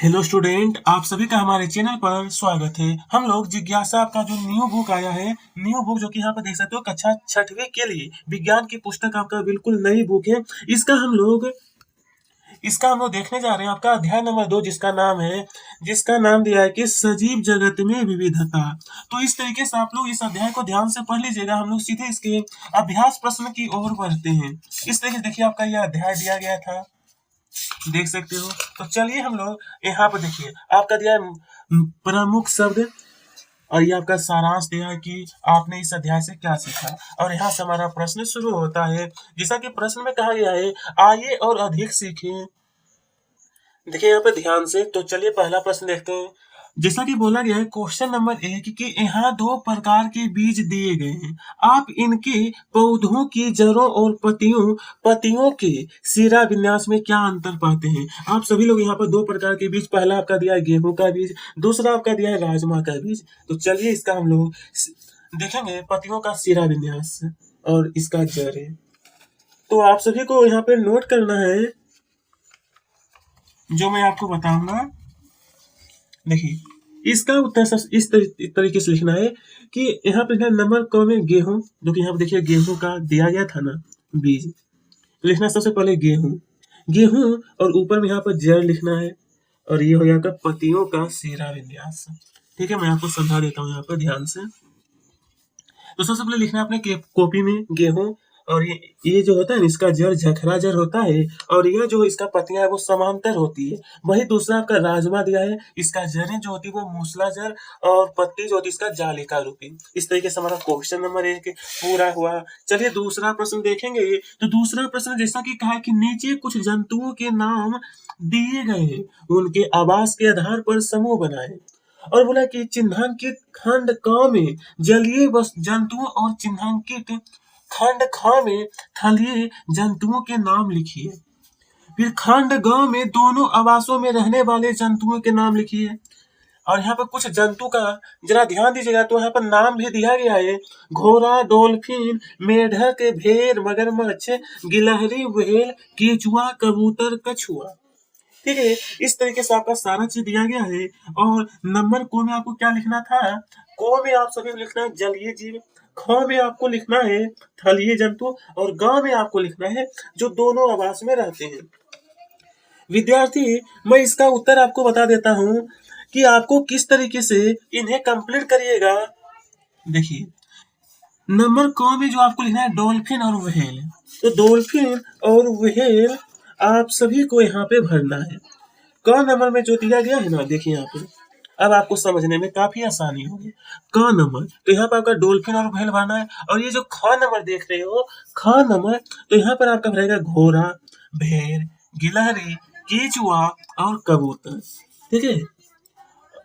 Hello student, आप सभी का हमारे चैनल पर स्वागत है। हम लोग जिज्ञासा का जो न्यू बुक आया है, न्यू बुक जो कि यहाँ पर देख सकते हो कक्षा छठवीं के लिए विज्ञान की पुस्तक आपका बिल्कुल नई बुक है। इसका हम लोग देखने जा रहे हैं आपका अध्याय नंबर 2, जिसका नाम दिया है कि सजीव जगत में विविधता। तो इस तरीके से आप लोग इस अध्याय को ध्यान से पढ़ लीजिएगा। हम लोग सीधे इसके अभ्यास प्रश्न की ओर बढ़ते हैं। इस तरीके से देखिए आपका यह अध्याय दिया गया था, देख सकते हो। तो चलिए हम लोग यहाँ पर देखिए आपका दिया है प्रमुख शब्द, और ये आपका सारांश दिया है कि आपने इस अध्याय से क्या सीखा। और यहाँ से हमारा प्रश्न शुरू होता है, जैसा कि प्रश्न में कहा गया है, आइए और अधिक सीखें। देखिए यहाँ पे ध्यान से, तो चलिए पहला प्रश्न देखते हैं। जैसा कि बोला गया है क्वेश्चन नंबर 1 कि यहाँ दो प्रकार के बीज दिए गए हैं। आप इनके पौधों की जड़ों और पतियों के सिरा विन्यास में क्या अंतर पाते हैं। आप सभी लोग यहाँ पर दो प्रकार के बीज, पहला आपका दिया है गेहूं का बीज, दूसरा आपका दिया है राजमा का बीज। तो चलिए इसका हम लोग देखेंगे, पतियों का सिरा विन्यास और इसका जड़ है। तो आप सभी को यहाँ पे नोट करना है जो मैं आपको बताऊंगा। देखिए इसका उत्तर इस तरीके से लिखना है कि यहाँ पे नंबर क में गेहूं, जो कि यहाँ पे देखिए गेहूं का दिया गया था ना बीज। तो लिखना सबसे पहले गेहूं और ऊपर में यहाँ पर जड़ लिखना है, और ये हो जाएगा पतियों का सिरा विन्यास। ठीक है, मैं आपको समझा देता हूँ यहाँ पर ध्यान से। तो सबसे पहले लिखना है अपने कॉपी में गेहूं, और ये जो होता है इसका जड़ झखरा जड़ होता है, और यह जो इसका पत्तियां है वो समांतर होती है। वही दूसरा आपका राजमा दिया है, इसका जड़ें जो होती है वो मूसला जड़, और पत्ती जो होती है इसका जालिका रूपी। इस तरीके से हमारा क्वेश्चन नंबर 1 पूरा हुआ। चलिए दूसरा प्रश्न देखेंगे। तो दूसरा प्रश्न जैसा कि कहा कि नीचे कुछ जंतुओं के नाम दिए गए हैं, उनके आवास के आधार पर समूह बनाए। और बोला कि चिन्हांकित खंड क में जलीय जंतुओं और चिन्हांकित खंड ख में थलीय जंतुओं के नाम लिखिए। फिर खंड ग में दोनों आवासों में रहने वाले जंतुओं के नाम लिखिए। और यहाँ पर कुछ जंतु का जरा ध्यान दीजिएगा, तो यहाँ पर नाम भी दिया गया है, घोड़ा, डॉल्फिन, मेढक, भेड़, मगरमच्छ, गिलहरी, व्हेल, केचुआ, कबूतर, कछुआ। ठीक है, इस तरीके से आपका सारा चीज दिया गया है। और नंबर को में आपको क्या लिखना था, को में आप सभी को लिखना है जलीय जीव, ख में आपको लिखना है थलीय जंतु, और ग में आपको लिखना है जो दोनों आवास में रहते हैं। विद्यार्थी, मैं इसका उत्तर आपको बता देता हूँ कि आपको किस तरीके से इन्हें कंप्लीट करिएगा। देखिए नंबर क में जो आपको लिखना है डॉल्फिन और व्हेल, तो डॉल्फिन और व्हेल आप सभी को यहाँ पे भरना है। क नंबर में जो दिया गया है ना, देखिए यहाँ पे अब आपको समझने में काफी आसानी होगी। क नंबर, तो यहाँ पर आपका डॉल्फिन और व्हेल भरना है। और ये जो ख नंबर देख रहे हो, ख नंबर, तो यहाँ पर आपका भरेगा घोड़ा, भेड़, गिलहरी, केचुआ और कबूतर। ठीक है,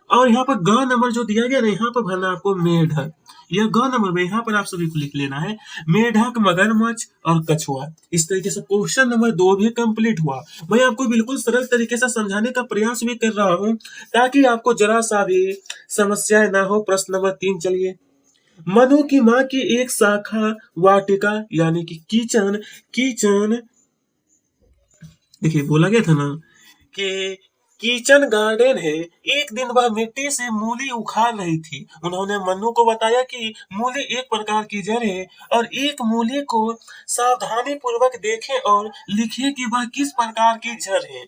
और यहाँ पर ग नंबर जो दिया गया ना, यहाँ पर भरना आपको मेढक। यह ग नंबर में यहाँ पर आप सभी को लिख लेना है मेढक, मगरमच्छ और कछुआ। इस तरीके से क्वेश्चन नंबर 2 भी कंप्लीट हुआ। मैं आपको बिल्कुल सरल तरीके से समझाने का प्रयास भी कर रहा हूँ, ताकि आपको जरा सा भी समस्याएं ना हो। प्रश्न नंबर 3 चलिए। मनु की माँ की एक शाखा वाटिका यानी कि कीचन, देखिए बोला गया था ना कि किचन गार्डन है। एक दिन वह मिट्टी से मूली उखाड़ रही थी। उन्होंने मन्नू को बताया कि मूली एक प्रकार की जड़ है, और एक मूली को सावधानी पूर्वक देखें और लिखें कि वह किस प्रकार की जड़ है।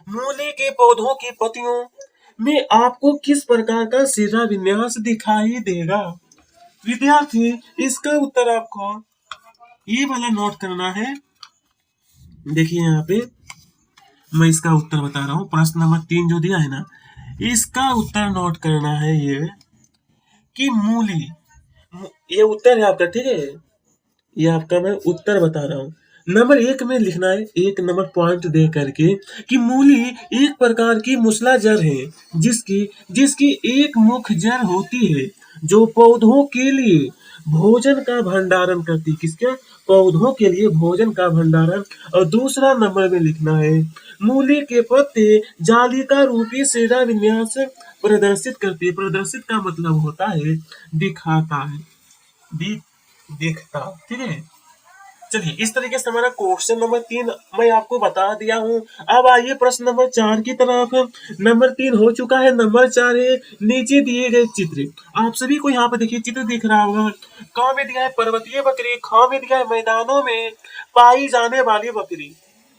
मूली के पौधों की पत्तियों में आपको किस प्रकार का सिरा विन्यास दिखाई देगा। विद्यार्थी, इसका उत्तर आपको ये वाला नोट करना है। देखिए यहाँ पे मैं इसका उत्तर बता रहा हूँ। प्रश्न नंबर 3 जो दिया है ना, इसका उत्तर नोट करना है ये कि मूली, ये उत्तर है आपका। ठीक है, ये आपका मैं उत्तर बता रहा हूँ। नंबर 1 में लिखना है, एक नंबर पॉइंट दे करके, कि मूली एक प्रकार की मूसला जड़ है, जिसकी जिसकी एक मुख्य जड़ होती है जो पौधों के लिए भोजन का भंडारण करती। किसके? पौधों के लिए भोजन का भंडारण। और दूसरा नंबर में लिखना है मूली के पत्ते जालिका रूपी सिरा विन्यास प्रदर्शित करती है। प्रदर्शित का मतलब होता है दिखाता है, दिखता। ठीक है, चलिए इस तरीके से हमारा क्वेश्चन नंबर 3 मैं आपको बता दिया हूँ। अब आइए प्रश्न नंबर 4 की तरफ। नंबर 3 हो चुका है, नंबर 4 है नीचे दिए गए चित्र। आप सभी को यहाँ पर देखिए चित्र दिख रहा होगा। क में दिया है पर्वतीय बकरी, ख में दिया है मैदानों में पाई जाने वाली बकरी।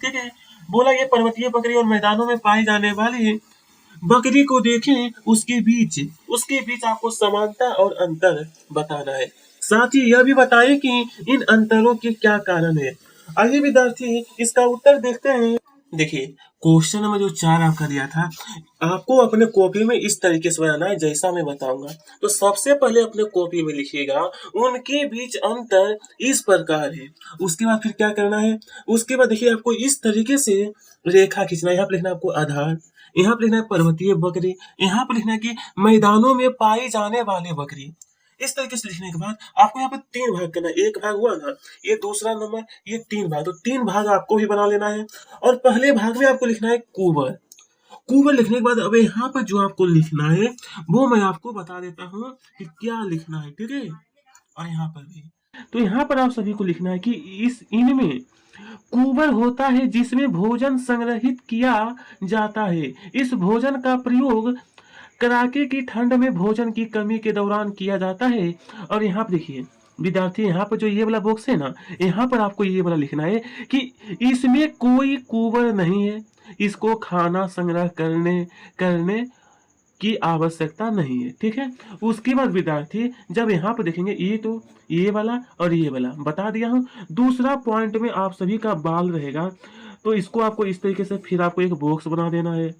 ठीक है, बोला ये पर्वतीय बकरी और मैदानों में पाई जाने वाली बकरी को देखें, उसके बीच आपको समानता और अंतर बताना है। साथ ही यह भी बताएं कि इन अंतरों के क्या कारण है। आइए विद्यार्थी इसका उत्तर देखते हैं। देखिए क्वेश्चन नंबर जो 4 आपका दिया था, आपको अपने कॉपी में इस तरीके से बनाना है जैसा मैं बताऊंगा। तो सबसे पहले अपने कॉपी में लिखिएगा उनके बीच अंतर इस प्रकार है। उसके बाद फिर क्या करना है, उसके बाद देखिए आपको इस तरीके से रेखा खींचना है। यहाँ पर लिखना है आपको आधार, यहाँ पर लिखना है पर्वतीय बकरी, यहाँ पर लिखना है कि मैदानों में पाई जाने वाली बकरी। इस तरीके से लिखने के बाद आपको यहाँ पे 3 भाग करना है। एक भाग हुआ ना, ये दूसरा नंबर, ये 3 भाग, तो 3 भाग आपको भी बना लेना है। और पहले भाग में आपको लिखना है कुंवर। कुंवर लिखने के बाद अब यहाँ पर जो आपको लिखना है वो मैं आपको बता देता हूँ कि क्या लिखना है। ठीक है, और यहाँ पर भी तो यहाँ पर आप सभी को लिखना है कि इनमें कुंवर होता है जिसमें भोजन संग्रहित किया जाता है। इस भोजन का प्रयोग कड़ाके की ठंड में भोजन की कमी के दौरान किया जाता है। और यहाँ पर देखिए विद्यार्थी, यहाँ पर जो ये वाला बॉक्स है ना, यहाँ पर आपको ये वाला लिखना है कि इसमें कोई कुंवर नहीं है, इसको खाना संग्रह करने की आवश्यकता नहीं है। ठीक है, उसके बाद विद्यार्थी जब यहाँ पर देखेंगे ये तो ये वाला और ये वाला बता दिया हूँ। दूसरा पॉइंट में आप सभी का बाल रहेगा, तो इसको आपको इस तरीके से फिर आपको एक बॉक्स बना देना है।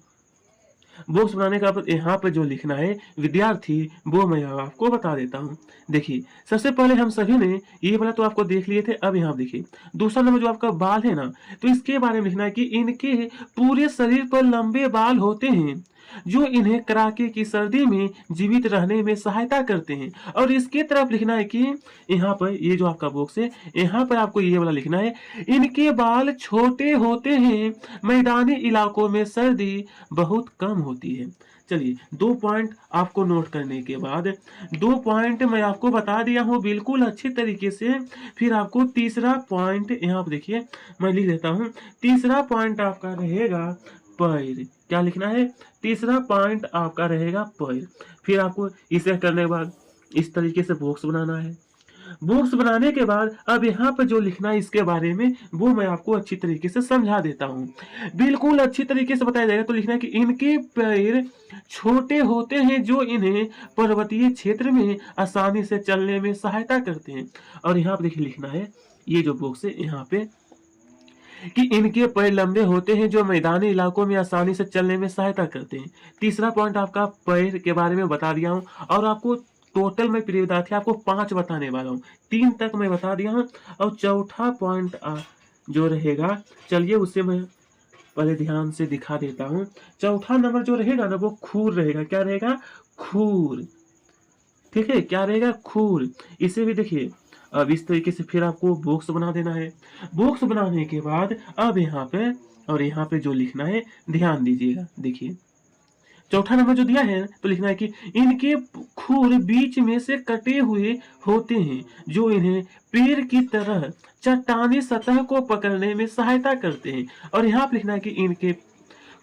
बॉक्स बनाने का यहाँ पर जो लिखना है विद्यार्थी वो मैं आपको बता देता हूँ। देखिए सबसे पहले हम सभी ने ये वाला तो आपको देख लिए थे। अब यहाँ देखिए दूसरा नंबर जो आपका बाल है ना, तो इसके बारे में लिखना है कि इनके पूरे शरीर पर लंबे बाल होते हैं जो इन्हें कड़ाके की सर्दी में जीवित रहने में सहायता करते हैं। और इसके तरफ लिखना है कि यहाँ पर ये जो आपका बॉक्स है, यहाँ पर आपको ये वाला लिखना है इनके बाल छोटे होते हैं, मैदानी इलाकों में सर्दी बहुत कम होती है। चलिए 2 पॉइंट आपको नोट करने के बाद 2 पॉइंट मैं आपको बता दिया हूँ बिल्कुल अच्छी तरीके से। फिर आपको तीसरा पॉइंट यहाँ पर देखिए मैं लिख देता हूँ। तीसरा पॉइंट आपका रहेगा पैर। क्या लिखना है, तीसरा पॉइंट आपका रहेगा पैर। फिर आपको इसे करने के बाद इस तरीके से बॉक्स बनाना है। बॉक्स बनाने के बाद अब यहाँ पर जो लिखना है इसके बारे में वो मैं आपको अच्छी तरीके से समझा देता हूँ, बिल्कुल अच्छी तरीके से बताया जाएगा। तो लिखना है कि इनके पैर छोटे होते हैं जो इन्हें पर्वतीय क्षेत्र में आसानी से चलने में सहायता करते हैं। और यहाँ पर देखिए लिखना है ये जो बॉक्स है यहाँ पे कि इनके पैर लंबे होते हैं जो मैदानी इलाकों में आसानी से चलने में सहायता करते हैं। तीसरा पॉइंट आपका पैर के बारे में बता दिया हूँ। और आपको टोटल में प्रिय विद्यार्थी आपको 5 बताने वाला हूँ, 3 तक मैं बता दिया हूँ। और चौथा पॉइंट जो रहेगा, चलिए उसे मैं पहले ध्यान से दिखा देता हूँ। चौथा नंबर जो रहेगा ना वो खूर रहेगा। क्या रहेगा, खूर। ठीक है, क्या रहेगा, खूर। इसे भी देखिए अब इस तरीके से फिर आपको बॉक्स बना देना है। बॉक्स बनाने के बाद अब यहाँ पे और यहाँ पे जो लिखना है ध्यान दीजिएगा। देखिए चौथा नंबर जो दिया है तो लिखना है कि इनके खूर बीच में से कटे हुए होते हैं जो इन्हें पेड़ की तरह चट्टानी सतह को पकड़ने में सहायता करते हैं। और यहाँ पे लिखना है कि इनके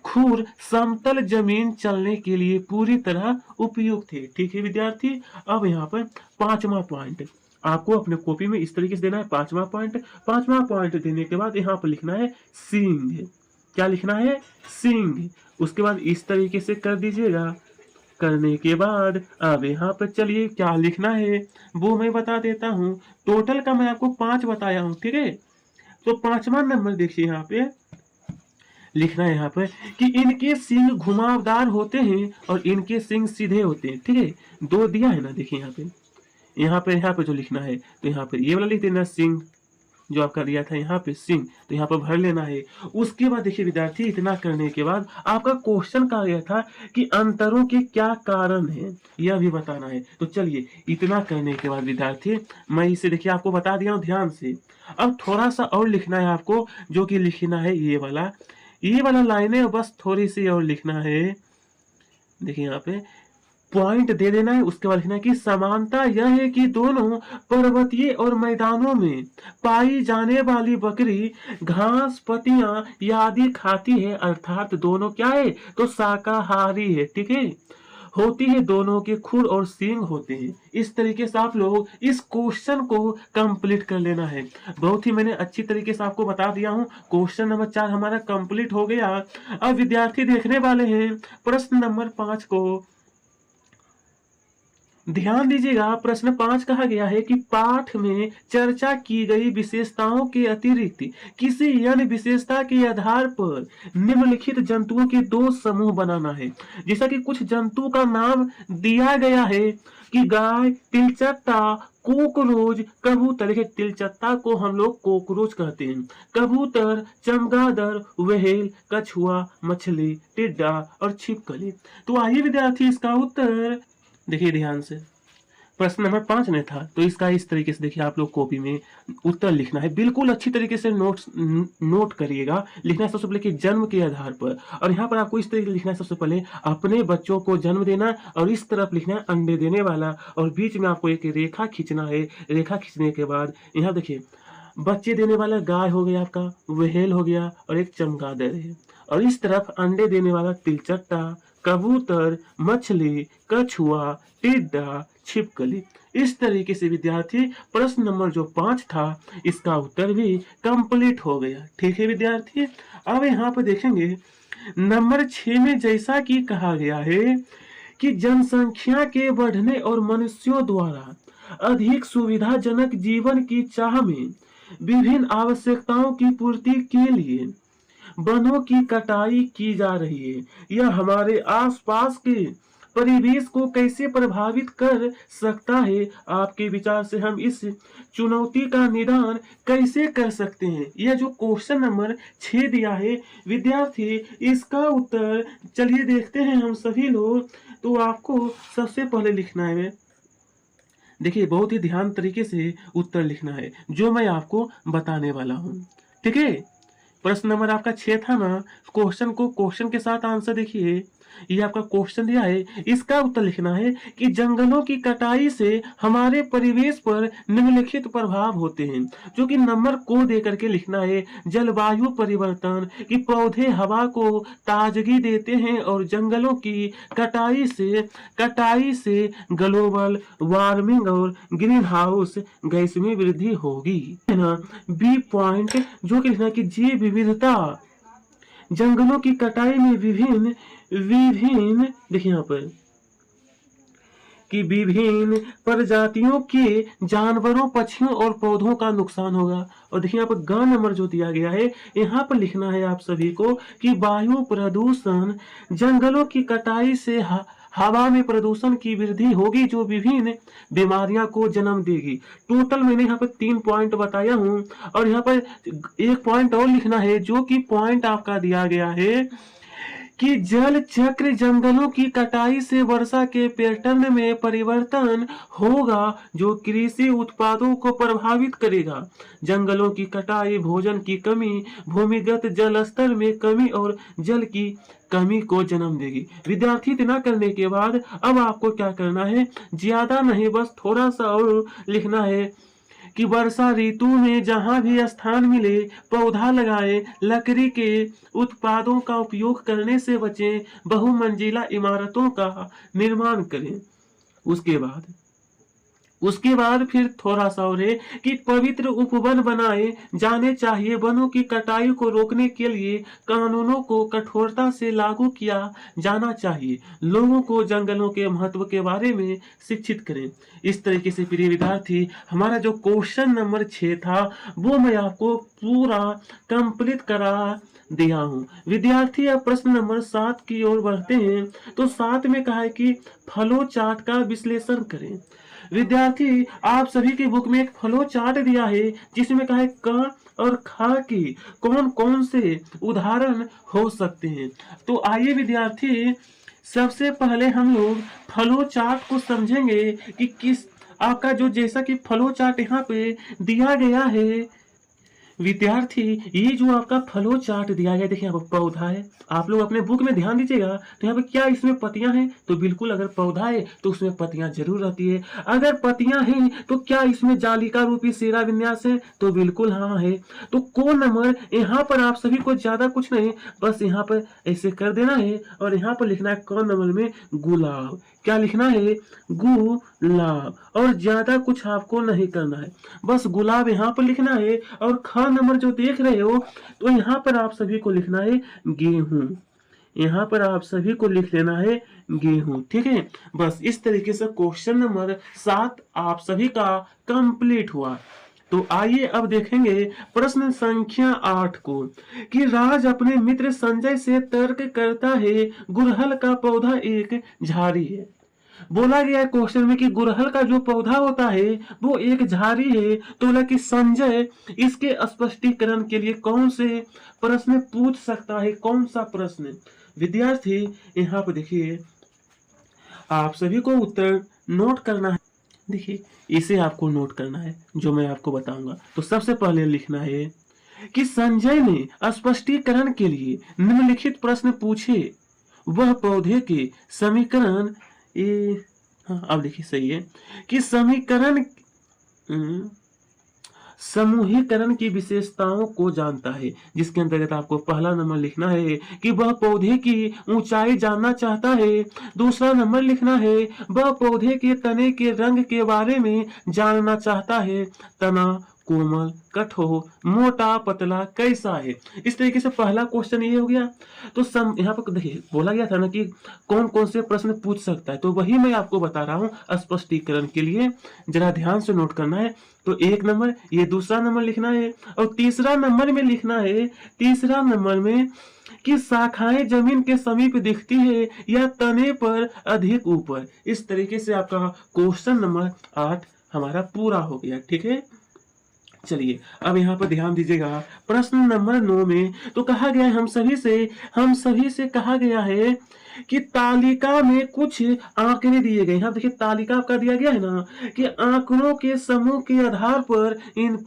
खूर समतल जमीन चलने के लिए पूरी तरह उपयुक्त है। ठीक है विद्यार्थी, अब यहाँ पर 5वां पॉइंट आपको अपने कॉपी में इस तरीके से देना है। 5वां पॉइंट, 5वां पॉइंट देने के बाद यहाँ पर लिखना है सींग। क्या लिखना है, सींग। उसके बाद इस तरीके से कर दीजिएगा। करने के बाद अब यहाँ पर चलिए क्या लिखना है वो मैं बता देता हूँ। टोटल का मैं आपको 5 बताया हूँ। ठीक है, तो 5वां नंबर देखिए यहाँ पे लिखना है यहाँ पर कि इनके सींग घुमावदार होते हैं और इनके सींग सीधे होते हैं। ठीक है, 2 दिया है ना, देखिए यहाँ पे जो लिखना है तो यहाँ पर ये वाला लिख देना सिंह, जो आपका दिया था यहाँ पे सिंह, तो यहाँ पर भर लेना है। उसके बाद देखिए विद्यार्थी इतना करने के बाद आपका क्वेश्चन कहा गया था कि अंतरों के क्या कारण है यह भी बताना है। तो चलिए इतना करने के बाद विद्यार्थी मैं इसे देखिए आपको बता दिया हूँ ध्यान से। अब थोड़ा सा और लिखना है आपको, जो कि लिखना है ये वाला लाइनें बस थोड़ी सी और लिखना है। देखिए यहाँ पे पॉइंट दे देना है। उसके बाद लिखना है कि समानता यह है कि दोनों पर्वतीय और मैदानों में पाई जाने वाली बकरी घास पत्तियां आदि खाती है, अर्थात दोनों क्या है, तो शाकाहारी है। ठीक है, होती है, दोनों के खुर और सींग होते हैं। इस तरीके से आप लोग इस क्वेश्चन को कंप्लीट कर लेना है। बहुत ही मैंने अच्छी तरीके से आपको बता दिया हूं। क्वेश्चन नंबर 4 हमारा कंप्लीट हो गया। अब विद्यार्थी देखने वाले हैं प्रश्न नंबर 5 को। ध्यान दीजिएगा, प्रश्न 5 कहा गया है कि पाठ में चर्चा की गई विशेषताओं के अतिरिक्त किसी अन्य विशेषता के आधार पर निम्नलिखित जंतुओं के 2 समूह बनाना है। जैसा कि कुछ जंतु का नाम दिया गया है कि गाय, तिलचट्टा, कोकरोच, कबूतर। देखिए, तिलचट्टा को हम लोग कोकरोच कहते हैं। कबूतर, चमगादड़, व्हेल, कछुआ, मछली, टिड्डा और छिपकली। तो आइए विद्यार्थी, इसका उत्तर देखिए ध्यान से। प्रश्न नंबर 5 में था, तो इसका इस तरीके से देखिए आप लोग कॉपी में उत्तर लिखना है। बिल्कुल अच्छी तरीके से नोट करिएगा। लिखना है सबसे पहले कि जन्म के आधार पर, और यहाँ पर आपको इस तरीके से लिखना है सबसे पहले अपने बच्चों को जन्म देना, और इस तरफ लिखना है अंडे देने वाला, और बीच में आपको एक रेखा खींचना है। रेखा खींचने के बाद यहाँ देखिए बच्चे देने वाला गाय हो गया, आपका व्हेल हो गया, और एक चमगादड़ है, और इस तरफ अंडे देने वाला तिलचट्टा, कबूतर, मछली, कछुआ, टिड्डा, छिपकली। इस तरीके से विद्यार्थी प्रश्न नंबर जो 5 था, इसका उत्तर भी कंप्लीट हो गया। ठीक है विद्यार्थी, अब यहाँ पर देखेंगे नंबर 6 में जैसा कि कहा गया है कि जनसंख्या के बढ़ने और मनुष्यों द्वारा अधिक सुविधाजनक जीवन की चाह में विभिन्न आवश्यकताओं की पूर्ति के लिए वनों की कटाई की जा रही है। यह हमारे आसपास के परिवेश को कैसे प्रभावित कर सकता है? आपके विचार से हम इस चुनौती का निदान कैसे कर सकते हैं? यह जो क्वेश्चन नंबर 6 दिया है विद्यार्थी, इसका उत्तर चलिए देखते हैं हम सभी लोग। तो आपको सबसे पहले लिखना है, देखिए बहुत ही ध्यान तरीके से उत्तर लिखना है जो मैं आपको बताने वाला हूं। ठीक है, प्रश्न नंबर आपका 6 था ना, क्वेश्चन के साथ आंसर देखिए। ये आपका क्वेश्चन दिया है, इसका उत्तर लिखना है कि जंगलों की कटाई से हमारे परिवेश पर निम्नलिखित प्रभाव होते हैं, जो कि नंबर को दे करके लिखना है। जलवायु परिवर्तन, कि पौधे हवा को ताजगी देते हैं, और जंगलों की कटाई से ग्लोबल वार्मिंग और ग्रीन हाउस गैस में वृद्धि होगी, है ना। बी पॉइंट जो कि लिखना है कि जैव विविधता, जंगलों की कटाई में विभिन्न देखिए यहाँ पर कि विभिन्न प्रजातियों के जानवरों, पक्षियों और पौधों का नुकसान होगा। और देखिए यहाँ पर ग नंबर जो दिया गया है, यहाँ पर लिखना है आप सभी को कि वायु प्रदूषण, जंगलों की कटाई से हवा में प्रदूषण की वृद्धि होगी, जो विभिन्न बीमारियां को जन्म देगी। टोटल मैंने यहाँ पर 3 पॉइंट बताया हूं, और यहाँ पर एक पॉइंट और लिखना है, जो कि पॉइंट आपका दिया गया है कि जल चक्र, जंगलों की कटाई से वर्षा के पैटर्न में परिवर्तन होगा, जो कृषि उत्पादों को प्रभावित करेगा। जंगलों की कटाई भोजन की कमी, भूमिगत जल स्तर में कमी और जल की कमी को जन्म देगी। विद्यार्थी, इतना करने के बाद अब आपको क्या करना है, ज्यादा नहीं बस थोड़ा सा और लिखना है कि वर्षा ऋतु में जहां भी स्थान मिले पौधा लगाएं, लकड़ी के उत्पादों का उपयोग करने से बचें, बहुमंजिला इमारतों का निर्माण करें। उसके बाद फिर थोड़ा सा और है कि पवित्र उपवन बनाए जाने चाहिए। वनों की कटाई को रोकने के लिए कानूनों को कठोरता से लागू किया जाना चाहिए। लोगों को जंगलों के महत्व के बारे में शिक्षित करें। इस तरीके से प्रिय विद्यार्थी, हमारा जो क्वेश्चन नंबर 6 था वो मैं आपको पूरा कंप्लीट करा दिया हूं। विद्यार्थी, अब प्रश्न नंबर 7 की ओर बढ़ते हैं। तो 7 में कहा है कि फ्लो चार्ट का विश्लेषण करें। विद्यार्थी, आप सभी की बुक में एक फ्लो चार्ट दिया है, जिसमें कहा है क और ख की कौन कौन से उदाहरण हो सकते हैं। तो आइए विद्यार्थी, सबसे पहले हम लोग फ्लो चार्ट को समझेंगे कि किस आपका जो जैसा कि फ्लो चार्ट यहाँ पे दिया गया है, विद्यार्थी, ये जो आपका फ्लो चार्ट दिया गया, देखिए यहाँ पर पौधा है। आप लोग अपने बुक में ध्यान दीजिएगा तो यहाँ पे क्या इसमें पत्तियां हैं, तो बिल्कुल अगर पौधा है तो उसमें पत्तियां जरूर रहती है। अगर पत्तियां हैं तो क्या इसमें जालिका रूपी शेरा विन्यास है, तो बिल्कुल हाँ है। तो कौन नंबर, यहाँ पर आप सभी को ज्यादा कुछ नहीं, बस यहाँ पर ऐसे कर देना है और यहाँ पर लिखना है कौन नंबर में गुलाब। क्या लिखना है, गुलाब, और ज्यादा कुछ आपको नहीं करना है, बस गुलाब यहाँ पर लिखना है। और ख नंबर जो देख रहे हो तो यहाँ पर आप सभी को लिखना है गेहूं, यहाँ पर आप सभी को लिख लेना है गेहूं, ठीक है। बस इस तरीके से क्वेश्चन नंबर 7 आप सभी का कंप्लीट हुआ। तो आइए अब देखेंगे प्रश्न संख्या 8 को, कि राज अपने मित्र संजय से तर्क करता है गुड़हल का पौधा एक झाड़ी है। बोला गया है क्वेश्चन में कि गुड़हल का जो पौधा होता है वो एक झाड़ी है। तो बोला कि संजय इसके स्पष्टीकरण के लिए कौन से प्रश्न पूछ सकता है, कौन सा प्रश्न। विद्यार्थी यहाँ पर देखिए, आप सभी को उत्तर नोट करना है। देखिए इसे आपको नोट करना है जो मैं आपको बताऊंगा। तो सबसे पहले लिखना है कि संजय ने स्पष्टीकरण के लिए निम्नलिखित प्रश्न पूछे, वह पौधे के समीकरण हाँ अब देखिए सही है कि समीकरण समूहीकरण की विशेषताओं को जानता है, जिसके अंतर्गत आपको पहला नंबर लिखना है कि वह पौधे की ऊंचाई जानना चाहता है। दूसरा नंबर लिखना है वह पौधे के तने के रंग के बारे में जानना चाहता है, तना कोमल, कठोर, मोटा, पतला कैसा है। इस तरीके से पहला क्वेश्चन ये हो गया। तो यहाँ पर देखिए बोला गया था ना कि कौन कौन से प्रश्न पूछ सकता है, तो वही मैं आपको बता रहा हूँ स्पष्टीकरण के लिए, जरा ध्यान से नोट करना है। तो एक नंबर, ये दूसरा नंबर लिखना है, और तीसरा नंबर में लिखना है, तीसरा नंबर में कि शाखाएं जमीन के समीप दिखती है या तने पर अधिक ऊपर। इस तरीके से आपका क्वेश्चन नंबर 8 हमारा पूरा हो गया, ठीक है। चलिए अब यहाँ पर ध्यान दीजिएगा प्रश्न नंबर 9 में तो कहा गया है हम सभी से कहा गया है कि तालिका में कुछ आंकड़े दिए गए। यहाँ देखिए तालिका आपका दिया गया है ना, कि आंकड़ों के समूह के आधार पर इन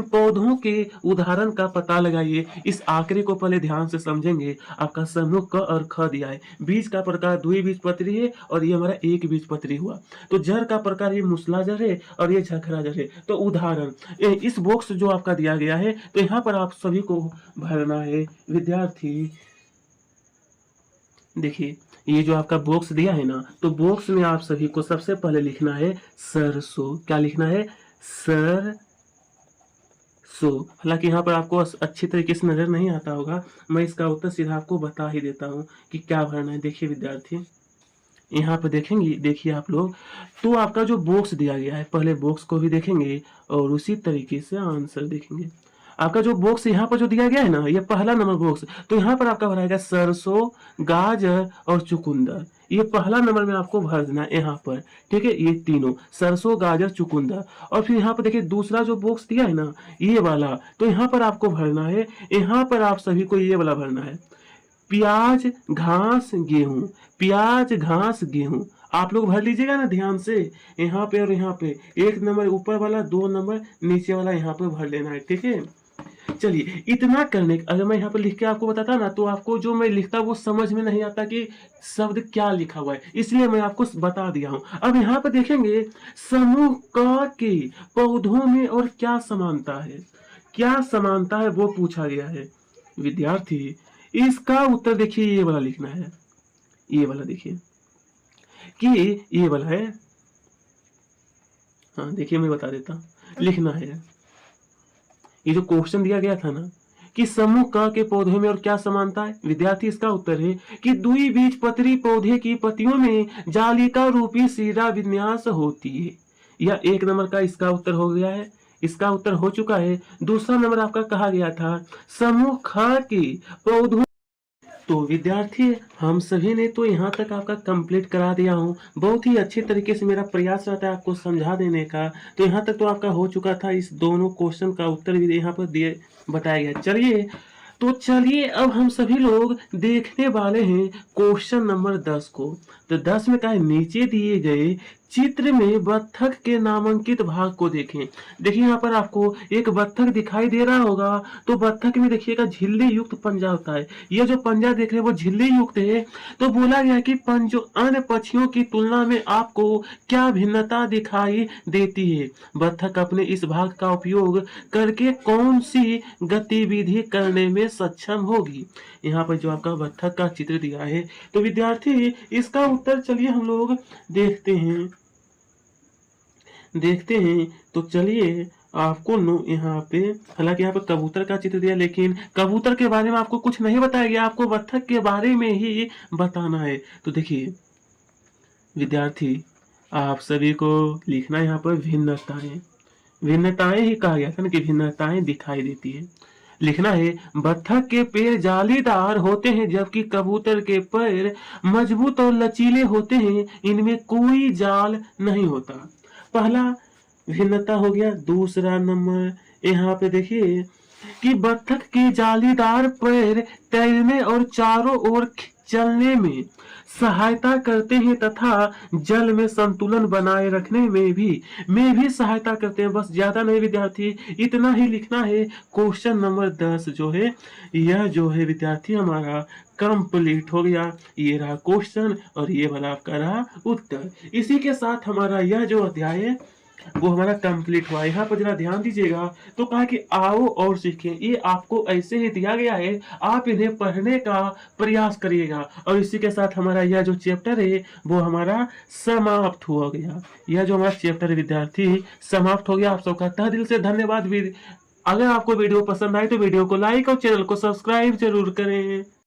पौधों के उदाहरण का पता लगाइए। इस आंकड़े को पहले ध्यान से समझेंगे। आपका समूह क और ख दिया है, बीज का प्रकार द्विबीजपत्री है और ये हमारा एक बीजपत्री हुआ। तो जड़ का प्रकार ये मूसलाजर है और ये झखराजर है। तो उदाहरण इस बॉक्स जो आपका दिया गया है, तो यहाँ पर आप सभी को भरना है। विद्यार्थी देखिए ये जो आपका बॉक्स दिया है ना, तो बॉक्स में आप सभी को सबसे पहले लिखना है सरसों। क्या लिखना है, सरसों। हालांकि यहाँ पर आपको अच्छी तरीके से नजर नहीं आता होगा, मैं इसका उत्तर सीधा आपको बता ही देता हूँ कि क्या भरना है। देखिए विद्यार्थी यहाँ पर देखेंगे, देखिए आप लोग, तो आपका जो बॉक्स दिया गया है पहले बॉक्स को भी देखेंगे और उसी तरीके से आंसर देखेंगे। आपका जो बॉक्स यहाँ पर जो दिया गया है ना, ये पहला नंबर बॉक्स, तो यहाँ पर आपका भराएगा सरसों, गाजर और चुकंदर। ये पहला नंबर में आपको भर देना है यहाँ पर, ठीक है। ये तीनों सरसों, गाजर, चुकंदर। और फिर यहाँ पर देखिए दूसरा जो बॉक्स दिया है ना, ये वाला, तो यहाँ पर आपको भरना है, यहाँ पर आप सभी को ये वाला भरना है, प्याज, घास, गेहूं। प्याज, घास, गेहूं आप लोग भर लीजिएगा ना ध्यान से, यहाँ पे और यहाँ पे, एक नंबर ऊपर वाला, 2 नंबर नीचे वाला यहाँ पे भर लेना है, ठीक है। चलिए इतना करने, अगर मैं यहाँ पर लिख के आपको बताता ना, तो आपको जो मैं लिखता वो समझ में नहीं आता कि शब्द क्या लिखा हुआ है, इसलिए मैं आपको बता दिया हूं। अब यहाँ पर देखेंगे समूह क के पौधों में और क्या समानता है, क्या समानता है वो पूछा गया है। विद्यार्थी इसका उत्तर देखिए, ये वाला लिखना है, ये वाला देखिए कि ये वाला है, हाँ देखिए मैं बता देता हूं, लिखना है ये जो क्वेश्चन दिया गया था ना कि समूह क के पौधे में और क्या समानता है। विद्यार्थी इसका उत्तर है कि द्विबीजपत्री पौधे की पत्तियों में जालिका रूपी शीरा विन्यास होती है। यह एक नंबर का इसका उत्तर हो गया है, इसका उत्तर हो चुका है। दूसरा नंबर आपका कहा गया था समूह ख के पौधों। तो विद्यार्थी हम सभी ने तो यहाँ तक आपका कंप्लीट करा दिया हूँ। बहुत ही अच्छे तरीके से मेरा प्रयास रहता है आपको समझा देने का। तो यहाँ तक तो आपका हो चुका था, इस दोनों क्वेश्चन का उत्तर भी यहाँ पर दिए बताया गया। चलिए अब हम सभी लोग देखने वाले हैं क्वेश्चन नंबर 10 को। तो 10 में क्या है, नीचे दिए गए चित्र में बत्तख के नामांकित भाग को देखें। देखिए यहाँ पर आपको एक बत्तख दिखाई दे रहा होगा, तो बत्तख में देखिएगा झिल्ली युक्त पंजा होता है। ये जो पंजा देख रहे हैं वो झिल्ली युक्त है। तो बोला गया कि पंजों अन्य पक्षियों की तुलना में आपको क्या भिन्नता दिखाई देती है। बत्तख अपने इस भाग का उपयोग करके कौन सी गतिविधि करने में सक्षम होगी। यहाँ पर जो आपका बत्तख का चित्र दिया है, तो विद्यार्थी इसका उत्तर चलिए हम लोग देखते हैं। तो चलिए आपको यहाँ पे, हालांकि यहाँ पे कबूतर का चित्र दिया, लेकिन कबूतर के बारे में आपको कुछ नहीं बताया गया, आपको बत्तख के बारे में ही बताना है। तो देखिए विद्यार्थी, आप सभी को लिखना यहाँ पर भिन्नताएं, भिन्नताएं ही कहा गया था ना कि भिन्नताएं दिखाई देती है। लिखना है बत्तख के पैर जालीदार होते हैं जबकि कबूतर के पैर मजबूत और लचीले होते हैं, इनमें कोई जाल नहीं होता। पहला भिन्नता हो गया। दूसरा नंबर यहाँ पे देखिए कि बत्तख के जालीदार पैर तैरने और चारों ओर चलने में सहायता करते हैं तथा जल में संतुलन बनाए रखने में भी सहायता करते हैं। बस ज्यादा नहीं विद्यार्थी, इतना ही लिखना है। क्वेश्चन नंबर 10 जो है, यह जो है विद्यार्थी हमारा कंप्लीट हो गया। ये रहा क्वेश्चन और ये वाला आपका रहा उत्तर। इसी के साथ हमारा यह जो अध्याय है वो हमारा कंप्लीट हुआ। यहाँ पर जरा ध्यान दीजिएगा, तो कहा कि आओ और सीखें, ये आपको ऐसे ही दिया गया है, आप इन्हें पढ़ने का प्रयास करिएगा। और इसी के साथ हमारा यह जो चैप्टर है वो हमारा समाप्त हो गया। यह जो हमारा चैप्टर है विद्यार्थी समाप्त हो गया। आप सबका तहे दिल से धन्यवाद। अगर आपको वीडियो पसंद आए तो वीडियो को लाइक और चैनल को सब्सक्राइब जरूर करें।